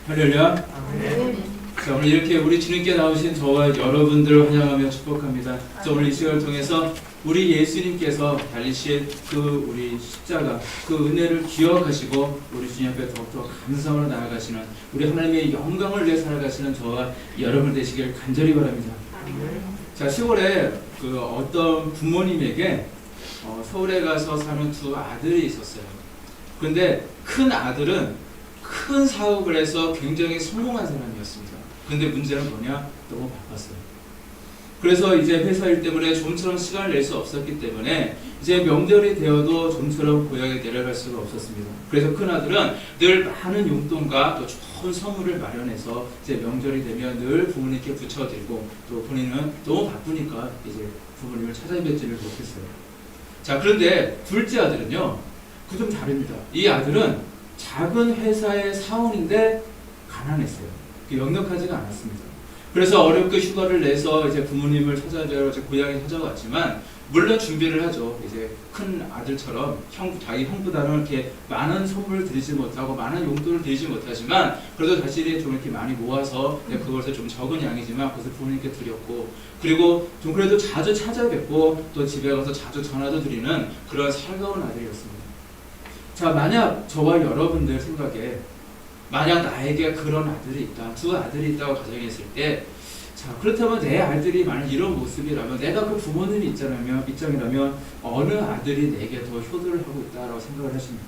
할렐루야. 네. 자, 오늘 이렇게 우리 주님께 나오신 저와 여러분들을 환영하며 축복합니다. 자, 오늘 이 시간을 통해서 우리 예수님께서 달리신 그 우리 십자가, 그 은혜를 기억하시고 우리 주님 앞에 더욱더 감사함으로 나아가시는 우리 하나님의 영광을 위해 살아가시는 저와 여러분 되시길 간절히 바랍니다. 자, 시골에 그 어떤 부모님에게 서울에 가서 사는 두 아들이 있었어요. 그런데 큰 아들은 큰 사업을 해서 굉장히 성공한 사람이었습니다. 근데 문제는 뭐냐? 너무 바빴어요. 그래서 이제 회사 일 때문에 좀처럼 시간을 낼 수 없었기 때문에 이제 명절이 되어도 좀처럼 고향에 내려갈 수가 없었습니다. 그래서 큰 아들은 늘 많은 용돈과 또 좋은 선물을 마련해서 이제 명절이 되면 늘 부모님께 붙여드리고, 또 본인은 너무 바쁘니까 이제 부모님을 찾아뵙지를 못했어요. 자, 그런데 둘째 아들은요, 그 좀 다릅니다. 이 아들은 작은 회사의 사원인데 가난했어요. 역력하지가 않았습니다. 그래서 어렵게 휴가를 내서 이제 부모님을 찾아뵈러 고향에 찾아왔지만, 물론 준비를 하죠. 이제 큰 아들처럼 자기 형보다는 이렇게 많은 선물을 드리지 못하고 많은 용돈을 드리지 못하지만, 그래도 자신이 좀 이렇게 많이 모아서 그것을 좀 적은 양이지만 그것을 부모님께 드렸고, 그리고 좀 그래도 자주 찾아뵙고 또 집에 가서 자주 전화도 드리는 그런 살가운 아들이었습니다. 자, 만약 저와 여러분들 생각에 만약 나에게 그런 아들이 있다, 두 아들이 있다고 가정했을 때, 자, 그렇다면 내 아들이 만약 이런 모습이라면, 내가 그 부모님 입장이라면 어느 아들이 내게 더 효도를 하고 있다라고 생각을 하십니까?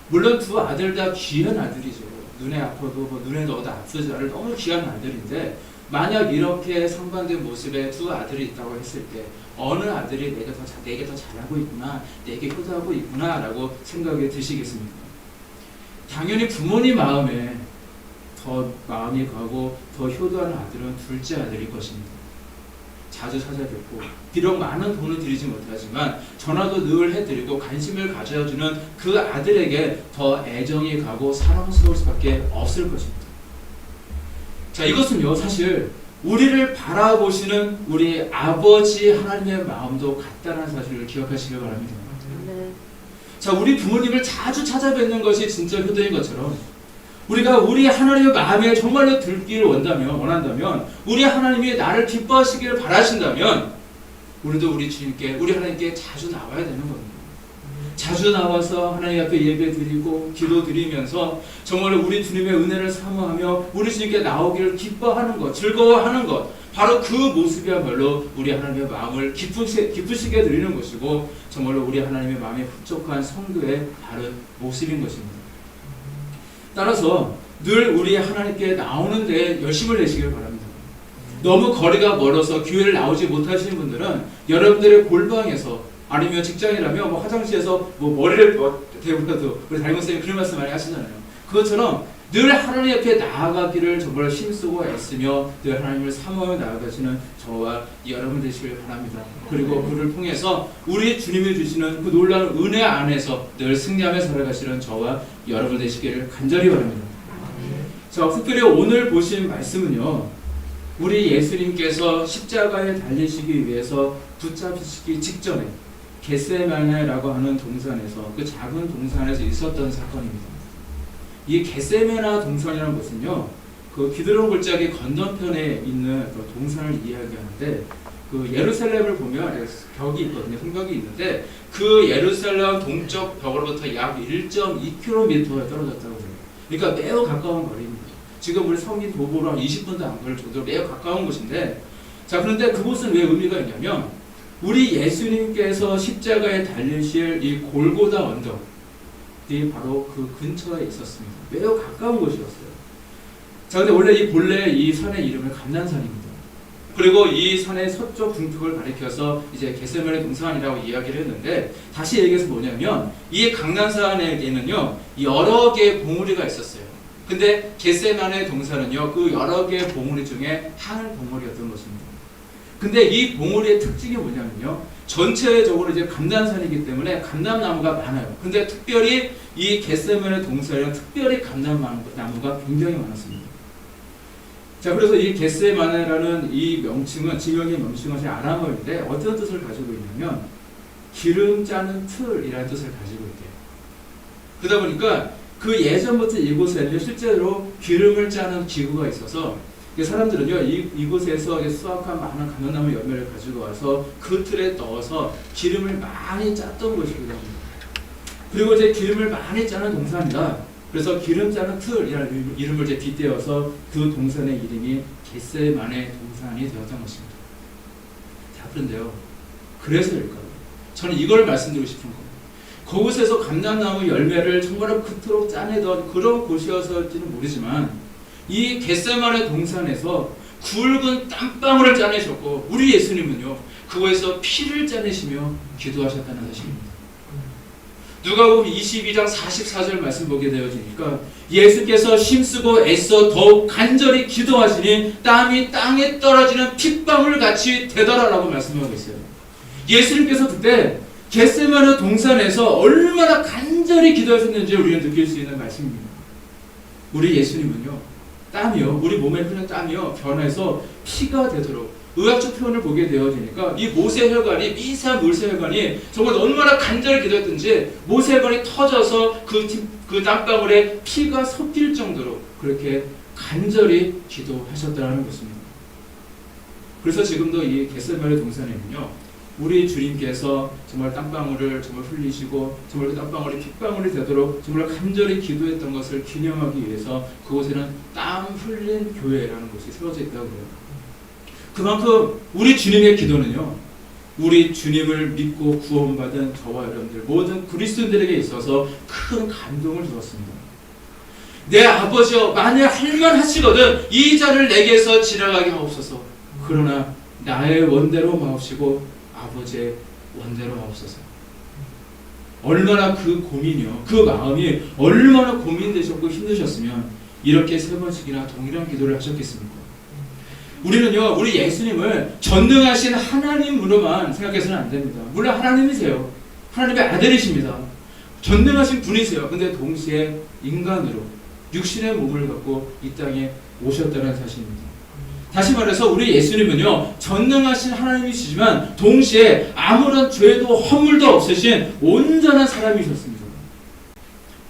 물론 두 아들 다 귀한 아들이죠. 눈에 아파도 눈에 넣어도 아프지 않을 너무 귀한 아들인데, 만약 이렇게 상반된 모습의 두 아들이 있다고 했을 때 어느 아들이 내게 더 잘하고 있구나, 내게 효도하고 있구나라고 생각이 드시겠습니까? 당연히 부모님 마음에 더 마음이 가고 더 효도하는 아들은 둘째 아들일 것입니다. 자주 찾아뵙고 비록 많은 돈을 드리지 못하지만 전화도 늘 해드리고 관심을 가져주는 그 아들에게 더 애정이 가고 사랑스러울 수밖에 없을 것입니다. 자, 이것은요, 사실 우리를 바라보시는 우리 아버지 하나님의 마음도 같다는 사실을 기억하시길 바랍니다. 자, 우리 부모님을 자주 찾아뵙는 것이 진짜 효도인 것처럼, 우리가 우리 하나님의 마음에 정말로 들기를 원한다면, 우리 하나님이 나를 기뻐하시기를 바라신다면, 우리도 우리 주님께, 우리 하나님께 자주 나와야 되는 겁니다. 자주 나와서 하나님 앞에 예배 드리고 기도 드리면서 정말 우리 주님의 은혜를 사모하며 우리 주님께 나오기를 기뻐하는 것, 즐거워하는 것, 바로 그 모습이야말로 우리 하나님의 마음을 기쁘시게 드리는 것이고, 정말로 우리 하나님의 마음에 흡족한 성도의 바른 모습인 것입니다. 따라서 늘 우리 하나님께 나오는 데 열심을 내시길 바랍니다. 너무 거리가 멀어서 교회를 나오지 못하시는 분들은 여러분들의 골방에서, 아니면 직장이라면 화장실에서 머리를 대고라도, 우리 달문쌤이 그런 말씀 많이 하시잖아요. 그것처럼 늘 하나님 앞에 나아가기를 정말 힘쓰고 애쓰며 늘 하나님을 사모하며 나아가시는 저와 여러분 되시길 바랍니다. 그리고 그를 통해서 우리 주님이 주시는 그 놀라운 은혜 안에서 늘 승리하며 살아가시는 저와 여러분 되시기를 간절히 바랍니다. 자, 특별히 오늘 보신 말씀은요, 우리 예수님께서 십자가에 달리시기 위해서 붙잡히시기 직전에 겟세마네라고 하는 동산에서, 그 작은 동산에서 있었던 사건입니다. 이 겟세마네 동산이라는 것은요, 그 기드론 골짜기 건너편에 있는 그 동산을 이야기하는데, 그 예루살렘을 보면 벽이 있거든요. 성벽이 있는데 그 예루살렘 동쪽 벽으로부터 약 1.2km가 떨어졌다고 해요. 그러니까 매우 가까운 거리입니다. 지금 우리 성인 도보로 한 20분도 안 걸릴 정도로 매우 가까운 곳인데, 자, 그런데 그곳은 왜 의미가 있냐면, 우리 예수님께서 십자가에 달리실 이 골고다 언덕이 바로 그 근처에 있었습니다. 매우 가까운 곳이었어요. 자, 근데 원래 본래 이 산의 이름은 감난산입니다. 그리고 이 산의 서쪽 중턱을 가리켜서 이제 겟세마네 동산이라고 이야기를 했는데, 다시 얘기해서 뭐냐면, 이 감난산에게는요, 여러 개의 봉우리가 있었어요. 근데 겟세마네 동산은요, 그 여러 개의 봉우리 중에 한 봉우리였던 것입니다. 근데 이 봉우리의 특징이 뭐냐면요, 전체적으로 이제 감람산이기 때문에 감람나무가 많아요. 근데 특별히 이 겟세마네 동산에는 특별히 감람나무가 굉장히 많았습니다. 자, 그래서 이 겟세마네라는 이 명칭은, 지명의 명칭은 아람어인데 어떤 뜻을 가지고 있냐면 기름 짜는 틀이라는 뜻을 가지고 있대요. 그러다 보니까 그 예전부터 이곳에는 실제로 기름을 짜는 기구가 있어서 사람들은요 이곳에서 수확한 많은 감람나무 열매를 가지고 와서 그 틀에 넣어서 기름을 많이 짰던 곳이기도 합니다. 그리고 이제 기름을 많이 짜는 동산이다. 그래서 기름 짜는 틀이라는 이름을 이제 빗대어서 그 동산의 이름이 겟세마네 동산이 되었던 것입니다. 자, 그런데요. 그래서일까요? 저는 이걸 말씀드리고 싶은 겁니다. 그곳에서 감람나무 열매를 정말 그토록 짜내던 그런 곳이어서일지는 모르지만 이 겟세마네 동산에서 굵은 땀방울을 짜내셨고 우리 예수님은요 그곳에서 피를 짜내시며 기도하셨다는 사실입니다. 누가복음 22장 44절 말씀 보게 되어지니까 예수께서 힘쓰고 애써 더욱 간절히 기도하시니 땀이 땅에 떨어지는 핏방울 같이 되더라라고 말씀하고 있어요. 예수님께서 그때 겟세마네 동산에서 얼마나 간절히 기도하셨는지 우리는 느낄 수 있는 말씀입니다. 우리 예수님은요 땀이요 우리 몸에 흐르는 땀이요 변해서 피가 되도록 의학적 표현을 보게 되어지니까 이 모세혈관이 미세한 물세혈관이 정말 얼마나 간절히 기도했든지 모세혈관이 터져서 그 땀방울에 피가 섞일 정도로 그렇게 간절히 기도하셨다는 것입니다. 그래서 지금도 이 겟세마네 동산에는요 우리 주님께서 정말 땀방울을 정말 흘리시고 정말 그 땀방울이 핏방울이 되도록 정말 간절히 기도했던 것을 기념하기 위해서 그곳에는 땀 흘린 교회라는 곳이 세워져 있다고 해요. 그만큼 우리 주님의 기도는요 우리 주님을 믿고 구원받은 저와 여러분들 모든 그리스도인들에게 있어서 큰 감동을 주었습니다. 내 아버지여 만일 할만하시거든 이 잔을 내게서 지나가게 하옵소서. 그러나 나의 원대로 마옵시고 아버지의 원대로 하옵소서. 얼마나 그 고민이요 그 마음이 얼마나 고민되셨고 힘드셨으면 이렇게 세 번씩이나 동일한 기도를 하셨겠습니까? 우리는요 우리 예수님을 전능하신 하나님으로만 생각해서는 안 됩니다. 물론 하나님이세요. 하나님의 아들이십니다. 전능하신 분이세요. 근데 동시에 인간으로 육신의 몸을 갖고 이 땅에 오셨다는 사실입니다. 다시 말해서 우리 예수님은요 전능하신 하나님이시지만 동시에 아무런 죄도 허물도 없으신 온전한 사람이셨습니다.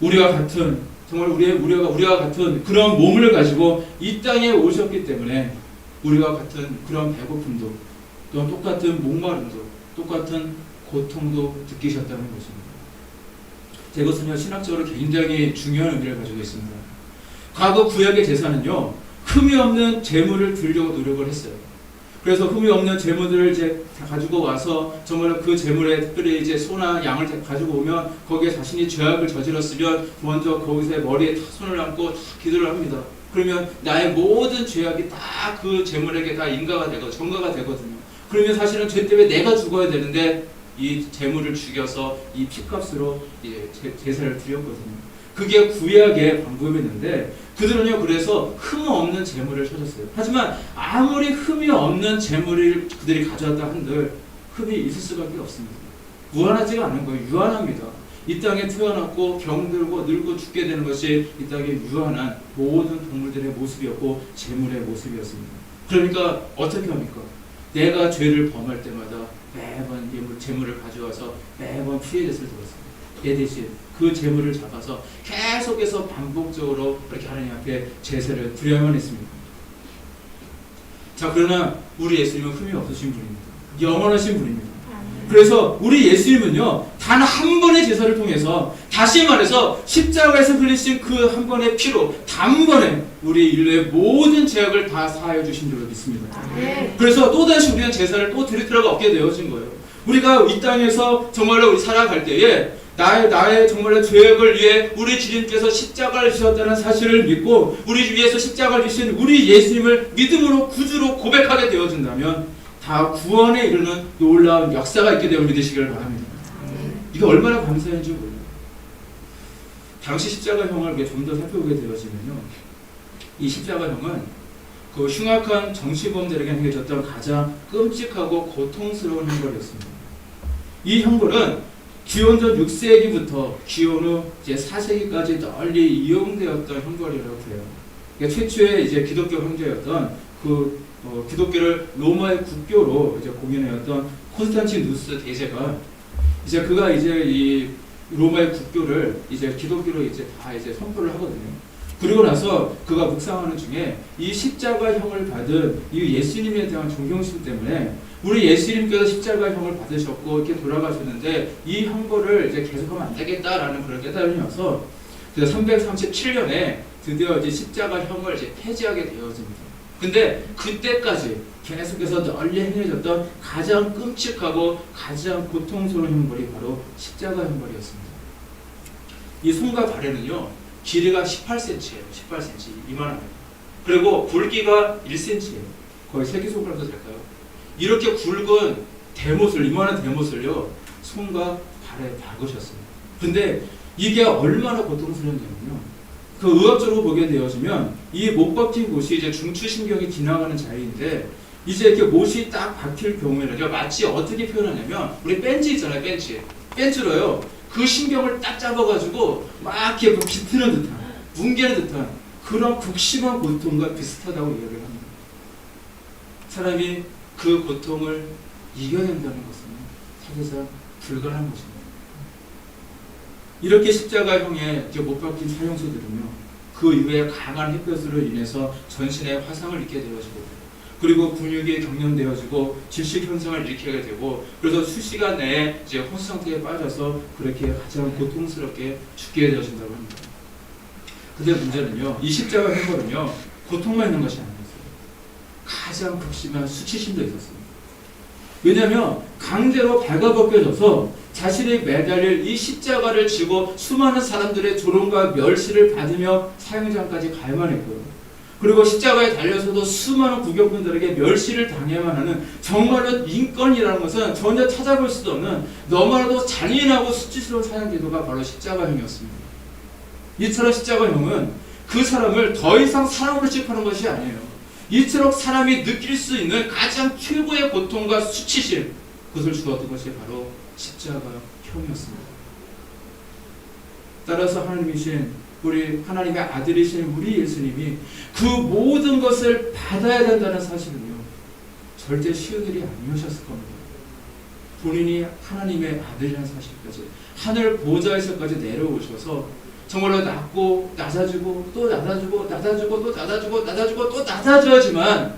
우리와 같은 정말 우리와 같은 그런 몸을 가지고 이 땅에 오셨기 때문에 우리와 같은 그런 배고픔도 또 똑같은 목마름도 똑같은 고통도 느끼셨다는 것입니다. 이것은요 신학적으로 굉장히 중요한 의미를 가지고 있습니다. 과거 구약의 제사는요 흠이 없는 제물을 드리려고 노력을 했어요. 그래서 흠이 없는 제물들을 이제 다 가지고 와서 정말 그 제물에 특별히 이제 소나 양을 가지고 오면 거기에 자신이 죄악을 저질렀으면 먼저 거기서 머리에 다 손을 얹고 다 기도를 합니다. 그러면 나의 모든 죄악이 다 그 제물에게 다 인가가 되고 전가가 되거든요. 그러면 사실은 죄 때문에 내가 죽어야 되는데 이 제물을 죽여서 이 피값으로 제사를 드렸거든요. 그게 구약의 방법이었는데 그들은요 그래서 흠 없는 제물을 찾았어요. 하지만 아무리 흠이 없는 제물을 그들이 가져왔다 한들 흠이 있을 수밖에 없습니다. 무한하지가 않은 거예요. 유한합니다. 이 땅에 태어났고 병들고 늙고 죽게 되는 것이 이 땅에 유한한 모든 동물들의 모습이었고 제물의 모습이었습니다. 그러니까 어떻게 합니까? 내가 죄를 범할 때마다 매번 제물을 가져와서 매번 피해 졌을 들었습니다. 예 대신 그 제물을 잡아서 계속해서 반복적으로 그렇게 하나님 앞에 제사를 드려야만 했습니다. 자, 그러나 우리 예수님은 흠이 없으신 분입니다. 영원하신 분입니다. 그래서 우리 예수님은요 단 한 번의 제사를 통해서 다시 말해서 십자가에서 흘리신 그 한 번의 피로 단번에 우리 인류의 모든 죄악을 다 사하여 주신 줄로 믿습니다. 그래서 또다시 우리는 제사를 또 드릴 필요가 없게 되어진 거예요. 우리가 이 땅에서 정말로 우리 살아갈 때에 나의 정말로 죄악을 위해 우리 주님께서 십자가를 지셨다는 사실을 믿고 우리 위해서 십자가를 지신 우리 예수님을 믿음으로 구주로 고백하게 되어진다면 다 구원에 이르는 놀라운 역사가 있게 되어 믿으시기를 바랍니다. 이게 얼마나 감사한지 몰라요. 당시 십자가형을 좀 더 살펴보게 되어지면요, 이 십자가형은 그 흉악한 정치범들에게 행해졌던 가장 끔찍하고 고통스러운 형벌이었습니다. 이 형벌은 기원전 6세기부터 기원 후 이제 4세기까지 널리 이용되었던 형벌이라고 해요. 그러니까 최초의 이제 기독교 황제였던 기독교를 로마의 국교로 이제 공인하였던 콘스탄티누스 대제가 이제 그가 이제 이 로마의 국교를 이제 기독교로 이제 다 이제 선포를 하거든요. 그리고 나서 그가 묵상하는 중에 이 십자가형을 받은 이 예수님에 대한 존경심 때문에 우리 예수님께서 십자가형을 받으셨고 이렇게 돌아가셨는데 이 형벌을 이제 계속하면 안 되겠다라는 그런 깨달음이 와서 337년에 드디어 이제 십자가형을 이제 폐지하게 되어집니다. 근데 그때까지 계속해서 널리 행해졌던 가장 끔찍하고 가장 고통스러운 형벌이 바로 십자가 형벌이었습니다. 이 손과 발에는요 길이가 18cm예요. 18cm 이만합니다. 그리고 굵기가 1cm예요. 거의 새끼손가락도 될까요? 이렇게 굵은 대못을 이만한 대못을요 손과 발에 박으셨어요. 근데 이게 얼마나 고통스러웠냐면요. 그 의학적으로 보게 되어지면 이 못 박힌 곳이 이제 중추신경이 지나가는 자리인데 이제 이렇게 못이 딱 박힐 경우에는요 마치 어떻게 표현하냐면 우리 벤치 있잖아요. 벤치로요 그 신경을 딱 잡아가지고 막 이렇게 비트는 듯한 뭉개는 듯한 그런 극심한 고통과 비슷하다고 이야기를 합니다. 사람이 그 고통을 이겨낸다는 것은 사실상 불가능한 것입니다. 이렇게 십자가형에 못 박힌 사형수들은요 그 이후에 강한 햇볕으로 인해서 전신에 화상을 입게 되어지고 그리고 근육이 경련되어지고 질식 현상을 일으키게 되고 그래서 수시간 내에 이제 혼수 상태에 빠져서 그렇게 가장 고통스럽게 죽게 되어진다고 합니다. 근데 문제는요 이 십자가 형벌은요 고통만 있는 것이 아니었어요. 가장 극심한 수치심도 있었습니다. 왜냐하면 강제로 발가벗겨져서 자신이 매달릴 이 십자가를 지고 수많은 사람들의 조롱과 멸시를 받으며 사형장까지 가야만 했고요. 그리고 십자가에 달려서도 수많은 구경꾼들에게 멸시를 당해야만 하는 정말로 인권이라는 것은 전혀 찾아볼 수도 없는 너무나도 잔인하고 수치스러운 사형제도가 바로 십자가형이었습니다. 이처럼 십자가형은 그 사람을 더 이상 사람으로 취급하는 것이 아니에요. 이처럼 사람이 느낄 수 있는 가장 최고의 고통과 수치심 그것을 주었던 것이 바로 십자가형이었습니다. 따라서 하나님이신 우리 하나님의 아들이신 우리 예수님이 그 모든 것을 받아야 된다는 사실은요 절대 쉬운 일이 아니셨을 겁니다. 본인이 하나님의 아들이라는 사실까지 하늘 보좌에서까지 내려오셔서 정말로 낮고 낮아지고 또 낮아지고 낮아지고 또 낮아지고 낮아지고 또 낮아져야지만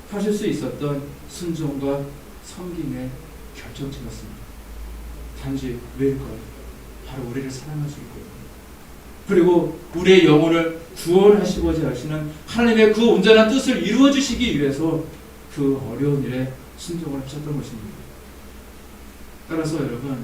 하실 수 있었던 순종과 섬김의 결정체였습니다. 단지 왜일까요? 바로 우리를 사랑하시기 때문에 그리고 우리의 영혼을 구원하시고자 하시는 하나님의 그 온전한 뜻을 이루어주시기 위해서 그 어려운 일에 순종을 하셨던 것입니다. 따라서 여러분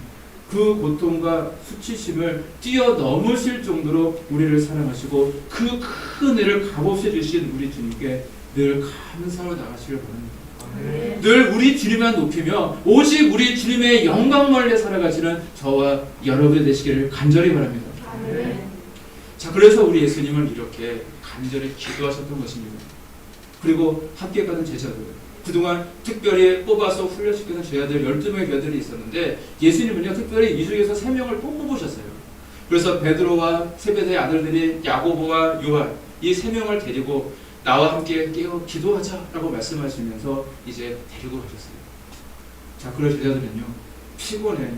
그 고통과 수치심을 뛰어넘으실 정도로 우리를 사랑하시고 그 큰 일을 값없이 주신 우리 주님께 늘 감사로 나가시길 바랍니다. 늘 우리 주님만 높이며 오직 우리 주님의 영광만을 살아가시는 저와 여러분이 되시기를 간절히 바랍니다. 자, 그래서 우리 예수님을 이렇게 간절히 기도하셨던 것입니다. 그리고 함께 가는 제자들 그동안 특별히 뽑아서 훈련시키는 제자들 12명의 제자들이 있었는데 예수님은요 특별히 이 중에서 3명을 꼭 뽑으셨어요. 그래서 베드로와 세베대의 아들들이 야고보와 요한 이 3명을 데리고 나와 함께 깨어 기도하자라고 말씀하시면서 이제 데리고 가셨어요. 자, 그런 제자들은요 피곤해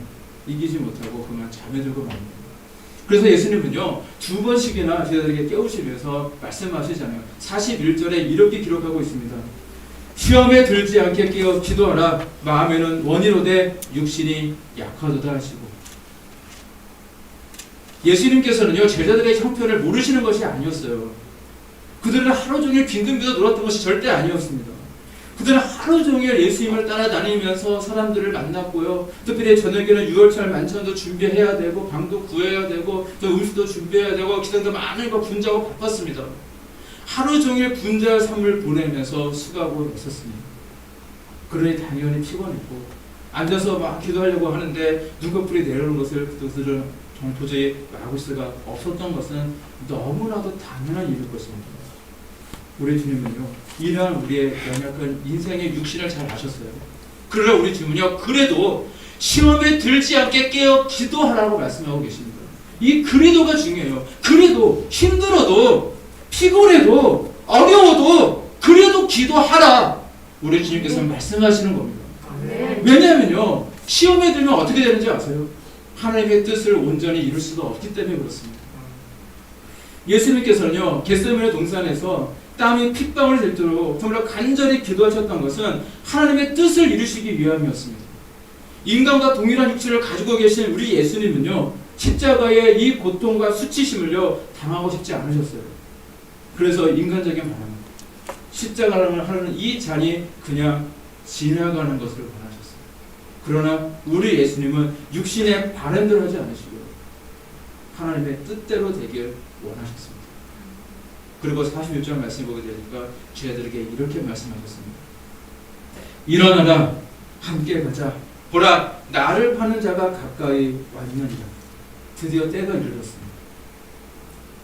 이기지 못하고 그만 잠에 들고 맙니다. 그래서 예수님은요 2번씩이나 제자들에게 깨우시면서 말씀하시잖아요. 41절에 이렇게 기록하고 있습니다. 시험에 들지 않게 깨어 기도하라. 마음에는 원이로되 육신이 약하도다 하시고 예수님께서는요 제자들의 형편을 모르시는 것이 아니었어요. 그들은 하루 종일 빈둥빈둥 놀았던 것이 절대 아니었습니다. 그들은 하루 종일 예수님을 따라다니면서 사람들을 만났고요. 특별히 저녁에는 유월절 만찬도 준비해야 되고 방도 구해야 되고 또 음식도 준비해야 되고 기도도 많은 거 분주하고 바빴습니다. 하루 종일 분주한 삶을 보내면서 수고하고 있었습니다. 그러니 당연히 피곤했고 앉아서 막 기도하려고 하는데 눈꺼풀이 내려오는 것을 그들은 정말 도저히 막을 수가 없었던 것은 너무나도 당연한 일일 것입니다. 우리 주님은요 이러한 우리의 연약한 인생의 육신을 잘 아셨어요. 그러나 우리 주님은요 그래도 시험에 들지 않게 깨어 기도하라고 말씀하고 계십니다. 이 그래도가 중요해요. 그래도 힘들어도 피곤해도 어려워도 그래도 기도하라 우리 주님께서 말씀하시는 겁니다. 왜냐하면요 시험에 들면 어떻게 되는지 아세요? 하나님의 뜻을 온전히 이룰 수가 없기 때문에 그렇습니다. 예수님께서는요, 겟세마네 동산에서 땀이 핏방울 될 정도로 정말 간절히 기도하셨던 것은 하나님의 뜻을 이루시기 위함이었습니다. 인간과 동일한 육체를 가지고 계신 우리 예수님은요, 십자가의 이 고통과 수치심을요 당하고 싶지 않으셨어요. 그래서 인간적인 반응, 십자가를 하는 이 잔이 그냥 지나가는 것을 원하셨어요. 그러나 우리 예수님은 육신의 바람대로 하지 않으시고 하나님의 뜻대로 되길 원하셨습니다. 그리고 46절 말씀 보게 되니까 저희들에게 이렇게 말씀하셨습니다. 일어나라, 함께 가자. 보라, 나를 파는 자가 가까이 왔느니라. 드디어 때가 이르렀습니다.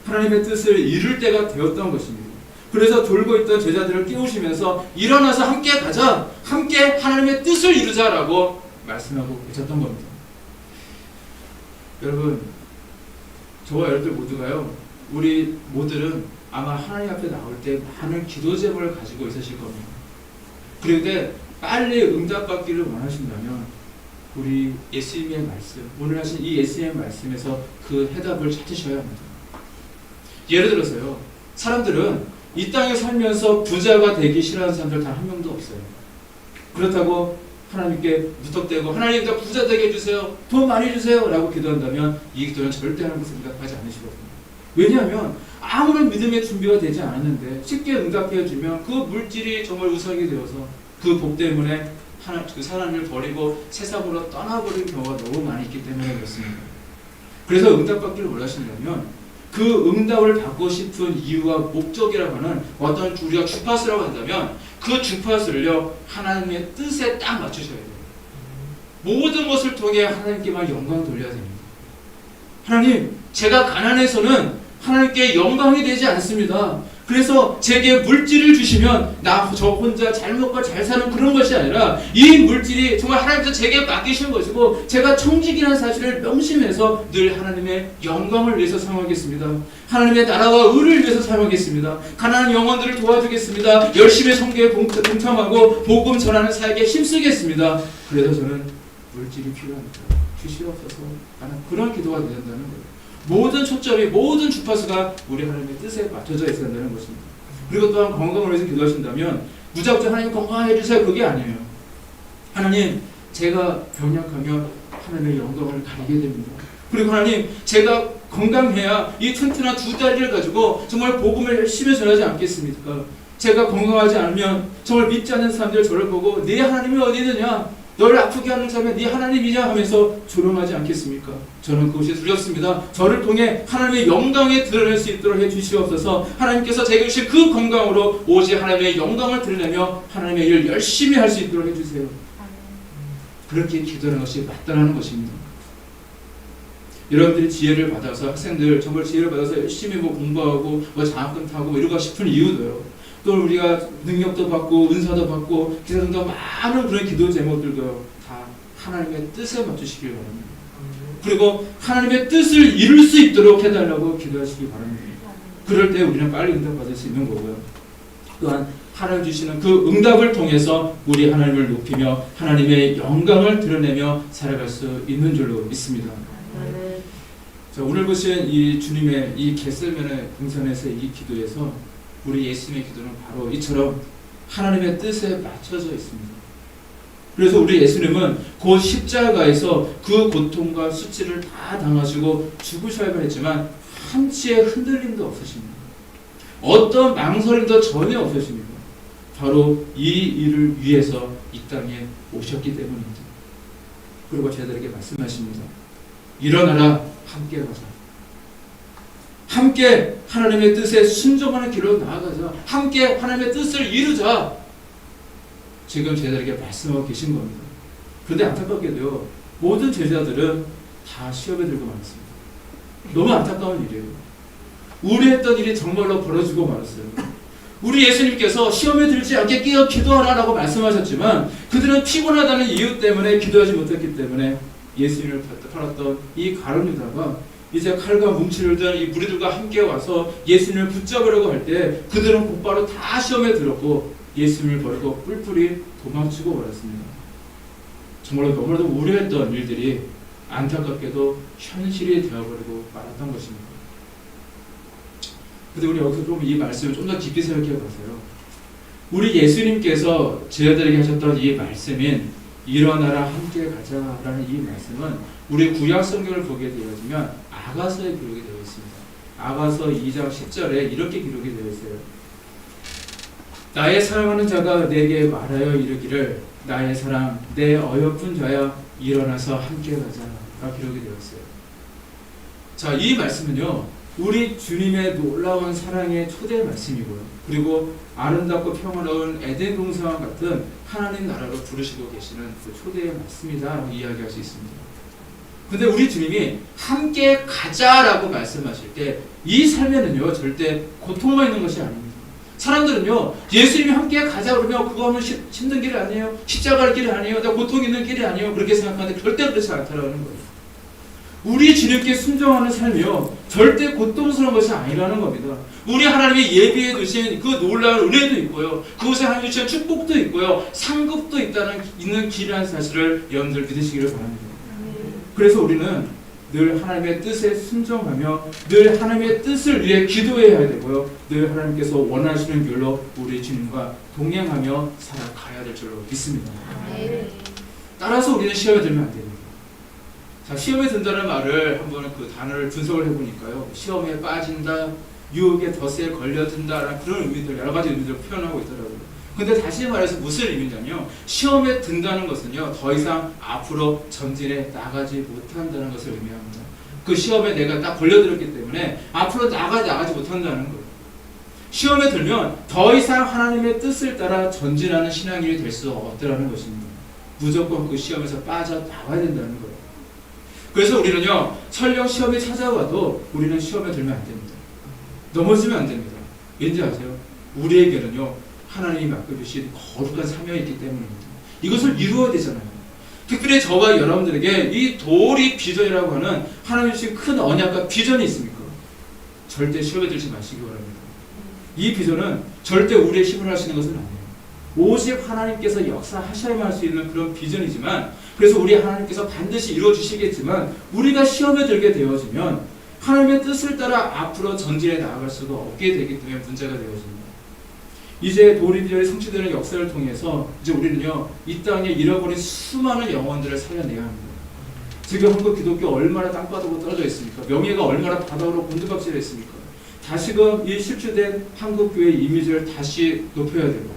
하나님의 뜻을 이룰 때가 되었던 것입니다. 그래서 돌고 있던 제자들을 깨우시면서 일어나서 함께 가자, 함께 하나님의 뜻을 이루자라고 말씀하고 계셨던 겁니다. 여러분, 저와 여러분들 모두가요, 우리 모두는 아마 하나님 앞에 나올 때 많은 기도 제목을 가지고 있으실 겁니다. 그런데 빨리 응답받기를 원하신다면 우리 예수님의 말씀, 오늘 하신 이 예수님의 말씀에서 그 해답을 찾으셔야 합니다. 예를 들어서요, 사람들은 이 땅에 살면서 부자가 되기 싫어하는 사람들 단 한 명도 없어요. 그렇다고 하나님께 무턱대고 하나님 나 부자 되게 해주세요, 돈 많이 주세요 라고 기도한다면 이 기도는 절대 하나님 생각하지 않으시거든요. 왜냐하면 아무런 믿음의 준비가 되지 않았는데 쉽게 응답해주면 그 물질이 정말 우상이 되어서 그 복 때문에 그 사람을 버리고 세상으로 떠나버리는 경우가 너무 많이 있기 때문에 그렇습니다. 그래서 응답받기를 원하신다면 그 응답을 받고 싶은 이유와 목적이라고 하는 어떤 우리가 주파수라고 한다면 그 주파수를요 하나님의 뜻에 딱 맞추셔야 돼요. 모든 것을 통해 하나님께만 영광 돌려야 됩니다. 하나님, 제가 가난해서는 하나님께 영광이 되지 않습니다. 그래서 제게 물질을 주시면 저 혼자 잘 먹고 잘 사는 그런 것이 아니라 이 물질이 정말 하나님께서 제게 맡기신 것이고 제가 청직이라는 사실을 명심해서 늘 하나님의 영광을 위해서 사용하겠습니다. 하나님의 나라와 의를 위해서 사용하겠습니다. 가난한 영혼들을 도와주겠습니다. 열심히 선교에 동참하고 복음 전하는 사역에 힘쓰겠습니다. 그래서 저는 물질이 필요합니다. 주시옵소서 하는 그런 기도가 된다는 거예요. 모든 초점이, 모든 주파수가 우리 하나님의 뜻에 맞춰져 있어야 한다는 것입니다. 그리고 또한 건강을 위해서 기도하신다면 무작정 하나님 건강하게 해주세요, 그게 아니에요. 하나님, 제가 병약하면 하나님의 영광을 가리게 됩니다. 그리고 하나님, 제가 건강해야 이 튼튼한 두 다리를 가지고 정말 복음을 열심히 전하지 않겠습니까? 제가 건강하지 않으면 정말 믿지 않는 사람들 저를 보고 네 하나님이 어디 있느냐, 너를 아프게 하는 자면 네 하나님이냐 하면서 조롱하지 않겠습니까? 저는 그것이 두렵습니다. 저를 통해 하나님의 영광에 드러낼 수 있도록 해주시옵소서. 하나님께서 제게 주신 그 건강으로 오직 하나님의 영광을 드러내며 하나님의 일을 열심히 할 수 있도록 해주세요. 그렇게 기도하는 것이 마땅한 것입니다. 여러분들이 지혜를 받아서, 학생들 정말 지혜를 받아서 열심히 공부하고 장학금 타고 이러고 싶은 이유도요, 또 우리가 능력도 받고 은사도 받고 기사 등등 많은 그런 기도 제목들도 다 하나님의 뜻에 맞추시길 바랍니다. 그리고 하나님의 뜻을 이룰 수 있도록 해달라고 기도하시기 바랍니다. 그럴 때 우리는 빨리 응답받을 수 있는 거고요. 또한 하나님 주시는 그 응답을 통해서 우리 하나님을 높이며 하나님의 영광을 드러내며 살아갈 수 있는 줄로 믿습니다. 자, 오늘 보신 이 주님의 이 겟세마네 동산에서의 이 기도에서 우리 예수님의 기도는 바로 이처럼 하나님의 뜻에 맞춰져 있습니다. 그래서 우리 예수님은 곧 십자가에서 그 고통과 수치를 다 당하시고 죽으셔야 했지만 한치의 흔들림도 없으십니다. 어떤 망설임도 전혀 없으십니다. 바로 이 일을 위해서 이 땅에 오셨기 때문입니다. 그리고 저희들에게 말씀하십니다. 일어나라, 함께 가자. 함께 하나님의 뜻에 순종하는 길로 나아가자. 함께 하나님의 뜻을 이루자. 지금 제자들에게 말씀하고 계신 겁니다. 그런데 안타깝게도요, 모든 제자들은 다 시험에 들고 말았습니다. 너무 안타까운 일이에요. 우려했던 일이 정말로 벌어지고 말았어요. 우리 예수님께서 시험에 들지 않게 깨어 기도하라라고 말씀하셨지만 그들은 피곤하다는 이유 때문에 기도하지 못했기 때문에 예수님을 팔았던 이 가룟 유다가 이제 칼과 뭉치를 든 이 무리들과 함께 와서 예수님을 붙잡으려고 할 때 그들은 곧바로 다 시험에 들었고 예수님을 버리고 뿔뿔이 도망치고 말았습니다. 정말로 너무나도 우려했던 일들이 안타깝게도 현실이 되어버리고 말았던 것입니다. 근데 우리 여기서 좀 이 말씀을 좀 더 깊이 생각해 보세요. 우리 예수님께서 제자들에게 하셨던 이 말씀인 일어나라 함께 가자라는 이 말씀은 우리 구약 성경을 보게 되어지면 아가서에 기록이 되어 있습니다. 아가서 2장 10절에 이렇게 기록이 되어 있어요. 나의 사랑하는 자가 내게 말하여 이르기를 나의 사랑 내 어여쁜 자야 일어나서 함께 가자가 기록이 되어 있어요. 자, 이 말씀은요 우리 주님의 놀라운 사랑의 초대 말씀이고요. 그리고 아름답고 평화로운 에덴 동산과 같은 하나님 나라로 부르시고 계시는 그 초대의 말씀이다라고 이야기할 수 있습니다. 근데 우리 주님이 함께 가자라고 말씀하실 때 이 삶에는요 절대 고통만 있는 것이 아닙니다. 사람들은요 예수님이 함께 가자 그러면 그거는 힘든 길이 아니에요. 십자가의 길이 아니에요. 고통 있는 길이 아니에요. 그렇게 생각하는데 절대 그렇지 않다라는 거예요. 우리 주님께 순종하는 삶이요 절대 고통스러운 것이 아니라는 겁니다. 우리 하나님이 예비해 두신 그 놀라운 은혜도 있고요, 그곳에 하나님이 주신 축복도 있고요, 상급도 있는 길이라는 사실을 여러분들 믿으시기를 바랍니다. 그래서 우리는 늘 하나님의 뜻에 순종하며 늘 하나님의 뜻을 위해 기도해야 되고요, 늘 하나님께서 원하시는 길로 우리 주님과 동행하며 살아가야 될 줄로 믿습니다. 따라서 우리는 시험에 들면 안 됩니다. 자, 시험에 든다는 말을 한번 그 단어를 분석을 해보니까요, 시험에 빠진다, 유혹의 덫에 걸려든다라는 그런 의미들, 여러 가지 의미들을 표현하고 있더라고요. 근데 다시 말해서 무슨 의미냐면요, 시험에 든다는 것은요 더 이상 앞으로 전진해 나가지 못한다는 것을 의미합니다. 그 시험에 내가 딱 걸려들었기 때문에 앞으로 나가지 못한다는 거예요. 시험에 들면 더 이상 하나님의 뜻을 따라 전진하는 신앙인이 될 수 없다는 것입니다. 무조건 그 시험에서 빠져나와야 된다는 거예요. 그래서 우리는요 설령 시험이 찾아와도 우리는 시험에 들면 안 됩니다. 넘어지면 안 됩니다. 왠지 아세요? 우리에게는요 하나님이 맡겨주신 거룩한 사명이 있기 때문입니다. 이것을 이루어야 되잖아요. 특별히 저와 여러분들에게 이 도리 비전이라고 하는 하나님이 주신 큰 언약과 비전이 있습니까? 절대 시험에 들지 마시기 바랍니다. 이 비전은 절대 우리의 힘을 하시는 것은 아니에요. 오직 하나님께서 역사하셔야만 할 수 있는 그런 비전이지만, 그래서 우리 하나님께서 반드시 이루어주시겠지만 우리가 시험에 들게 되어지면 하나님의 뜻을 따라 앞으로 전진해 나아갈 수가 없게 되기 때문에 문제가 되어집니다. 이제 도리비전이 성취되는 역사를 통해서 이제 우리는요 이 땅에 잃어버린 수많은 영혼들을 살려내야 합니다. 지금 한국 기독교 얼마나 땅바닥으로 떨어져 있습니까? 명예가 얼마나 바닥으로 곤두박질했습니까? 다시금 이 실추된 한국교회 이미지를 다시 높여야 되고,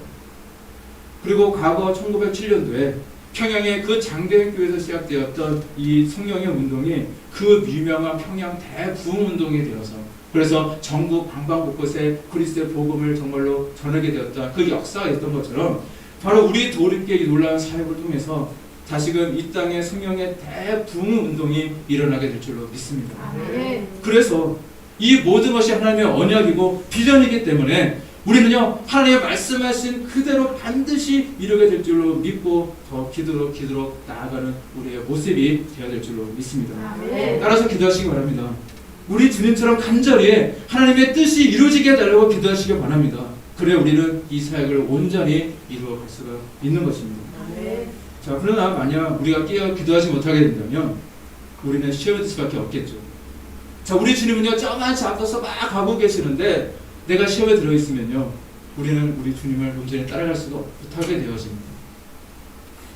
그리고 과거 1907년도에 평양의 그 장대교회에서 시작되었던 이 성령의 운동이 그 유명한 평양 대부흥운동이 되어서, 그래서 전국 방방곳곳에 그리스도의 복음을 정말로 전하게 되었다, 그 역사가 있던 것처럼 바로 우리 도립계의 놀라운 사역을 통해서 다시금 이 땅에 성령의 대부흥운동이 일어나게 될 줄로 믿습니다. 그래서 이 모든 것이 하나님의 언약이고 비전이기 때문에 우리는요 하나님의 말씀하신 그대로 반드시 이루게 될 줄로 믿고 더 기도로 나아가는 우리의 모습이 되어야 될 줄로 믿습니다. 따라서 기도하시기 바랍니다. 우리 주님처럼 간절히 하나님의 뜻이 이루어지게 해달라고 기도하시기 바랍니다. 그래 우리는 이 사역을 온전히 이루어갈 수가 있는 것입니다. 자, 그러나 만약 우리가 깨어 기도하지 못하게 된다면 우리는 시험에 들 수밖에 없겠죠. 자, 우리 주님은요 저만치 앞서서 막 가고 계시는데 내가 시험에 들어있으면요 우리는 우리 주님을 온전히 따라갈 수가 못하게 되어집니다.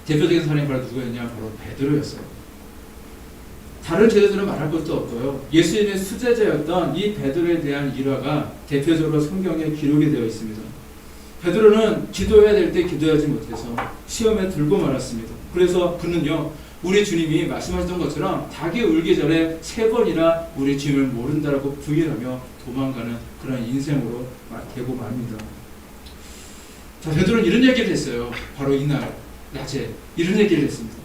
대표적인 사람이 바로 누구였냐? 바로 베드로였어요. 다른 제자들은 말할 것도 없고요, 예수님의 수제자였던 이 베드로에 대한 일화가 대표적으로 성경에 기록이 되어 있습니다. 베드로는 기도해야 될 때 기도하지 못해서 시험에 들고 말았습니다. 그래서 그는요 우리 주님이 말씀하셨던 것처럼 닭이 울기 전에 3번이나 우리 주님을 모른다라고 부인하며 도망가는 그런 인생으로 되고 말입니다. 자, 베드로는 이런 얘기를 했어요. 바로 이날 낮에 이런 얘기를 했습니다.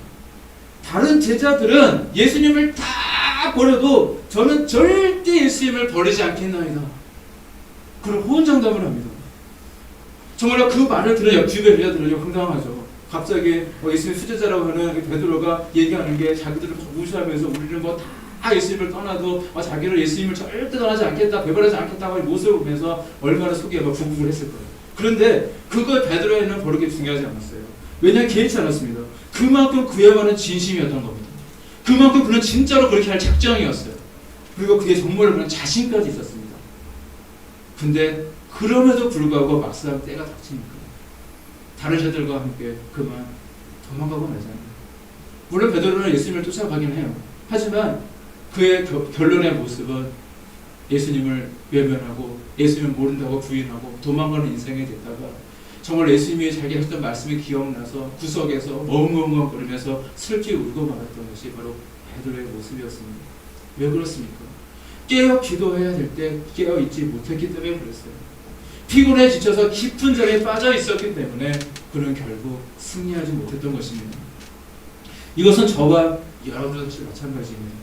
다른 제자들은 예수님을 다 버려도 저는 절대 예수님을 버리지 않겠나이다. 그런 호언장담을 합니다. 정말로 그 말을 들으려 주변 제자들은요 황당하죠. 갑자기 예수님 수제자라고 하는 베드로가 얘기하는 게 자기들을 무시하면서 우리는 뭐 다 예수님을 떠나도 자기를 예수님을 절대 떠나지 않겠다, 배반하지 않겠다고 하는 모습을 보면서 얼마나 속에 막 부부를 했을 거예요. 그런데 그걸 베드로에는 그렇게 중요하지 않았어요. 왜냐하면 개의치 않았습니다. 그만큼 그야말로 진심이었던 겁니다. 그만큼 그는 진짜로 그렇게 할 작정이었어요. 그리고 그게 정말로 그런 자신까지 있었습니다. 근데 그럼에도 불구하고 막상 때가 닥치니까 다른 자들과 함께 그만 도망가고 말잖아요. 물론 베드로는 예수님을 쫓아가긴 해요. 하지만 그의 결론의 모습은 예수님을 외면하고 예수님을 모른다고 부인하고 도망가는 인생이 됐다가 정말 예수님이 자기가 했던 말씀이 기억나서 구석에서 멍멍멍거리면서 슬피 울고 말았던 것이 바로 베드로의 모습이었습니다. 왜 그렇습니까? 깨어 기도해야 될 때 깨어 있지 못했기 때문에 그랬어요. 피곤해 지쳐서 깊은 잠에 빠져 있었기 때문에 그는 결국 승리하지 못했던 것입니다. 이것은 저와 여러분도 마찬가지입니다.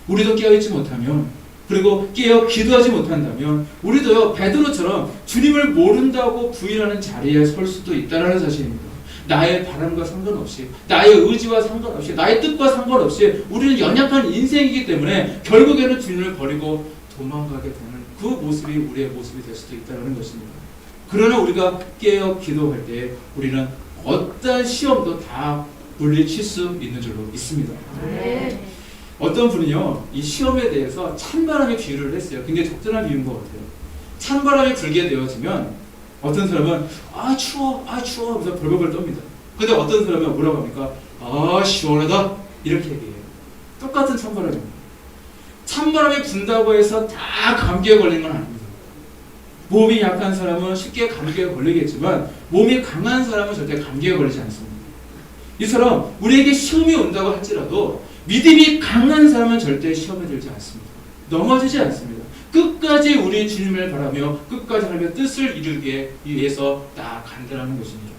우리도 깨어있지 못하면, 그리고 깨어 기도하지 못한다면 우리도요 베드로처럼 주님을 모른다고 부인하는 자리에 설 수도 있다는 사실입니다. 나의 바람과 상관없이, 나의 의지와 상관없이, 나의 뜻과 상관없이 우리는 연약한 인생이기 때문에 결국에는 주님을 버리고 도망가게 되는 그 모습이 우리의 모습이 될 수도 있다는 것입니다. 그러나 우리가 깨어 기도할 때 우리는 어떤 시험도 다 물리칠 수 있는 줄로 믿습니다. 네. 어떤 분이요 이 시험에 대해서 찬바람에 비유를 했어요. 굉장히 적절한 비유인 것 같아요. 찬바람이 불게 되어지면 어떤 사람은 아 추워 하면서 벌벌벌 떱니다. 근데 어떤 사람은 뭐라고 합니까? 아 시원하다 이렇게 얘기해요. 똑같은 찬바람입니다. 찬바람이 분다고 해서 다 감기에 걸리는 건 아닙니다. 몸이 약한 사람은 쉽게 감기에 걸리겠지만 몸이 강한 사람은 절대 감기에 걸리지 않습니다. 이처럼 우리에게 시험이 온다고 할지라도 믿음이 강한 사람은 절대 시험에 들지 않습니다. 넘어지지 않습니다. 끝까지 우리 주님을 바라며 끝까지 하나님의 뜻을 이루기 위해서 나아간다는 것입니다.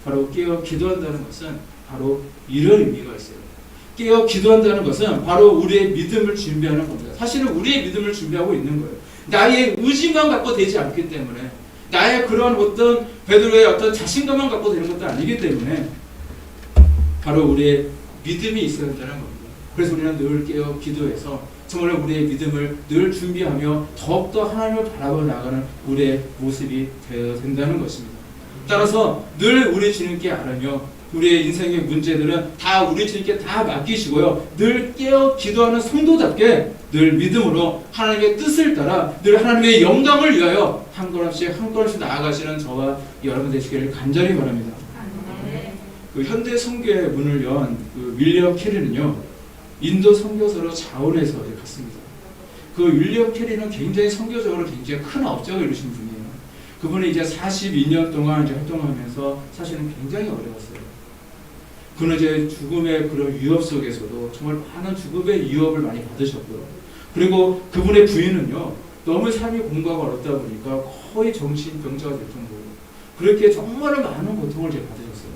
바로 깨어 기도한다는 것은 바로 이런 의미가 있어요. 깨어 기도한다는 것은 바로 우리의 믿음을 준비하는 겁니다. 사실은 우리의 믿음을 준비하고 있는 거예요. 나의 의지만 갖고 되지 않기 때문에, 나의 그런 어떤 베드로의 어떤 자신감만 갖고 되는 것도 아니기 때문에 바로 우리의 믿음이 있어야 한다는 겁니다. 그래서 우리는 늘 깨어 기도해서 정말 우리의 믿음을 늘 준비하며 더욱더 하나님을 바라보며 나아가는 우리의 모습이 되어야 된다는 것입니다. 따라서 늘 우리 주님께 아뢰며 우리의 인생의 문제들은 다 우리 주님께 다 맡기시고요. 늘 깨어 기도하는 성도답게 늘 믿음으로 하나님의 뜻을 따라 늘 하나님의 영광을 위하여 한 걸음씩 한 걸음씩 나아가시는 저와 여러분 되시기를 간절히 바랍니다. 그 현대 선교의 문을 연 그 윌리엄 캐리는요 인도 선교사로 자원해서 갔습니다. 그 윌리엄 캐리는 굉장히 선교적으로 굉장히 큰 업적을 이루신 분이에요. 그분이 이제 42년 동안 이제 활동하면서 사실은 굉장히 어려웠어요. 그는 이제 죽음의 그런 위협 속에서도 정말 많은 죽음의 위협을 많이 받으셨고요. 그리고 그분의 부인은요 너무 삶이 공부가 어렵다 보니까 거의 정신병자가 될 정도로 그렇게 정말 많은 고통을 이제 받으셨어요.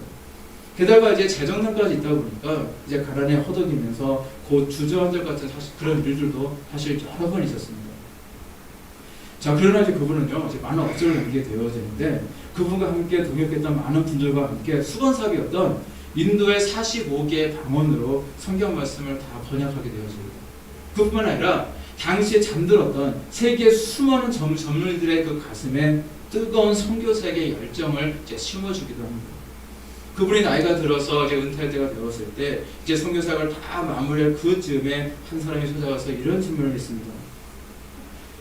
게다가 이제 재정난까지 있다 보니까 이제 가난에 허덕이면서 곧 주저앉을 같은 사실 그런 일들도 사실 여러 번 있었습니다. 자, 그러나 이제 그분은요 이제 많은 업적을 남기게 되어지는데 그분과 함께 동역했던 많은 분들과 함께 수건사업이었던 인도의 45개의 방언으로 성경 말씀을 다 번역하게 되어집니다. 그뿐만 아니라 당시에 잠들었던 세계 수많은 젊은이들의 그 가슴에 뜨거운 선교사의 열정을 이제 심어주기도 합니다. 그분이 나이가 들어서 이제 은퇴할 때가 되었을 때 이제 선교사역을 다 마무리할 그쯤에 한 사람이 찾아와서 이런 질문을 했습니다.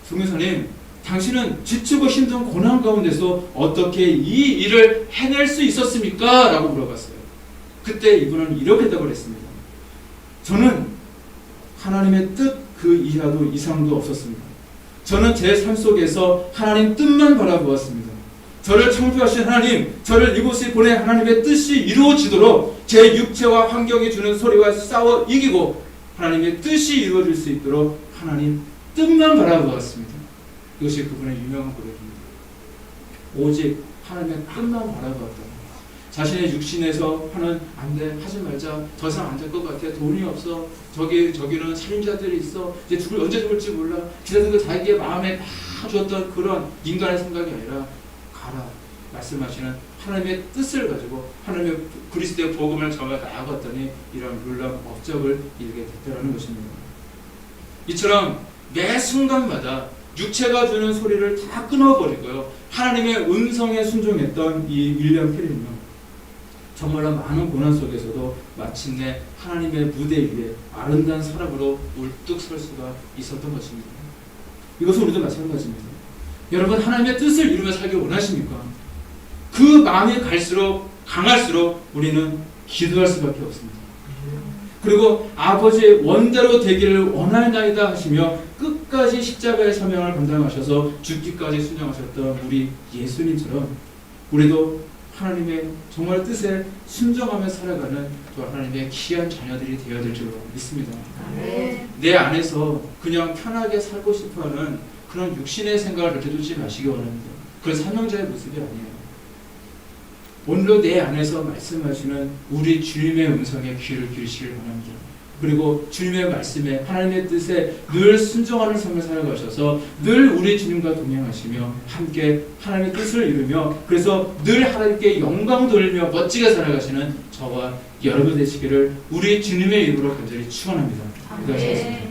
선교사님, 당신은 지치고 힘든 고난 가운데서 어떻게 이 일을 해낼 수 있었습니까? 라고 물어봤어요. 그때 이분은 이렇게 답을 했습니다. 저는 하나님의 뜻 그 이하도 이상도 없었습니다. 저는 제 삶 속에서 하나님 뜻만 바라보았습니다. 저를 창조하신 하나님, 저를 이곳에 보내 하나님의 뜻이 이루어지도록 제 육체와 환경이 주는 소리와 싸워 이기고 하나님의 뜻이 이루어질 수 있도록 하나님 뜻만 바라보았습니다. 이것이 그분의 유명한 고백입니다. 오직 하나님의 뜻만 바라보았다. 자신의 육신에서 하는 안 돼, 하지 말자, 더 이상 안 될 것 같아, 돈이 없어, 저기는 살인자들이 있어, 이제 언제 죽을지 몰라, 기자들도 자기의 마음에 다 주었던 그런 인간의 생각이 아니라 가라 말씀하시는 하나님의 뜻을 가지고 하나님의 그리스도의 복음을 전해 나아갔더니 이런 놀라운 업적을 이루게 됐다는 것입니다. 이처럼 매 순간마다 육체가 주는 소리를 다 끊어버리고요. 하나님의 음성에 순종했던 이 윌리엄 캐리는요. 정말로 많은 고난 속에서도 마침내 하나님의 무대 위에 아름다운 사람으로 울뚝 설 수가 있었던 것입니다. 이것은 우리도 마찬가지입니다. 여러분, 하나님의 뜻을 이루며 살기 원하십니까? 그 마음이 강할수록 우리는 기도할 수밖에 없습니다. 그리고 아버지의 원대로 되기를 원하나이다 하시며 끝까지 십자가의 사명을 감당하셔서 죽기까지 순종하셨던 우리 예수님처럼 우리도 하나님의 정말 뜻에 순종하며 살아가는 또 하나님의 귀한 자녀들이 되어야 될 줄로 믿습니다. 내 안에서 그냥 편하게 살고 싶어하는 그런 육신의 생각을 그렇게 두지 마시기 원합니다. 그건 사명자의 모습이 아니에요. 오늘도 내 안에서 말씀하시는 우리 주님의 음성에 귀를 기울이시길 바랍니다. 그리고 주님의 말씀에 하나님의 뜻에 늘 순종하는 삶을 살아가셔서 늘 우리 주님과 동행하시며 함께 하나님의 뜻을 이루며 그래서 늘 하나님께 영광 돌리며 멋지게 살아가시는 저와 여러분 되시기를 우리 주님의 이름으로 간절히 축원합니다. 기도하시겠습니다.